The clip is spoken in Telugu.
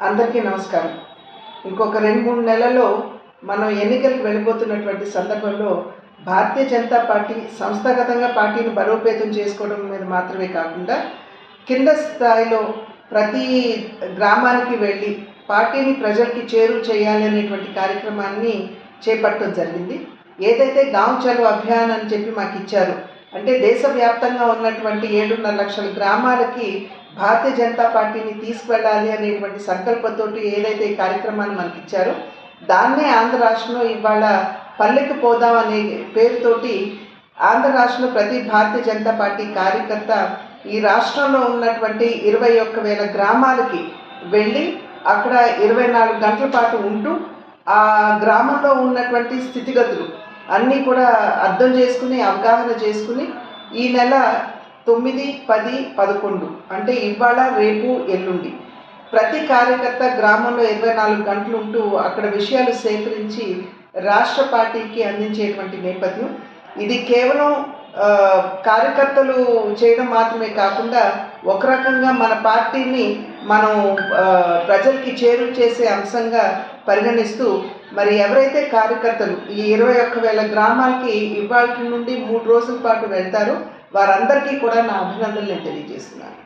అందరికీ నమస్కారం. ఇంకొక 2-3 నెలల్లో మనం ఎన్నికలకు వెళ్ళిపోతున్నటువంటి సందర్భంలో భారతీయ జనతా పార్టీ సంస్థాగతంగా పార్టీని బలోపేతం చేసుకోవడం మీద మాత్రమే కాకుండా కింద స్థాయిలో ప్రతి గ్రామానికి వెళ్ళి పార్టీని ప్రజలకి చేరువ చేయాలి అనేటువంటి కార్యక్రమాన్ని చేపట్టడం జరిగింది. ఏదైతే గాంవ్ చలో అభియాన్ అని చెప్పి మాకు ఇచ్చారు, అంటే దేశవ్యాప్తంగా ఉన్నటువంటి 7.5 లక్షల గ్రామాలకి భారతీయ జనతా పార్టీని తీసుకువెళ్ళాలి అనేటువంటి సంకల్పంతో ఏదైతే ఈ కార్యక్రమాన్ని మనకి ఇచ్చారో దాన్నే ఆంధ్ర రాష్ట్రంలో ఇవాళ పల్లెకి పోదాం అనే పేరుతోటి ఆంధ్ర రాష్ట్రంలో ప్రతి భారతీయ జనతా పార్టీ కార్యకర్త ఈ రాష్ట్రంలో ఉన్నటువంటి 21,000 గ్రామాలకి వెళ్ళి అక్కడ 24 గంటల పాటు ఉంటూ ఆ గ్రామంలో ఉన్నటువంటి స్థితిగతులు అన్నీ కూడా అర్థం చేసుకుని అవగాహన చేసుకుని ఈ నెల 9, 10, 11 అంటే ఇవాళ రేపు ఎల్లుండి ప్రతి కార్యకర్త గ్రామంలో 24 గంటలు ఉంటూ అక్కడ విషయాలు సేకరించి రాష్ట్ర పార్టీకి అందించేటువంటి నేపథ్యం ఇది. కేవలం కార్యకర్తలు చేయడం మాత్రమే కాకుండా ఒక రకంగా మన పార్టీని మనం ప్రజలకి చేరువ చేసే అంశంగా పరిగణిస్తూ మరి ఎవరైతే కార్యకర్తలు ఈ 21,000 గ్రామాలకి ఇవాళ నుండి 3 రోజుల పాటు వెళ్తారో వారందరికీ కూడా నా అభినందనలు నేను తెలియజేస్తున్నాను.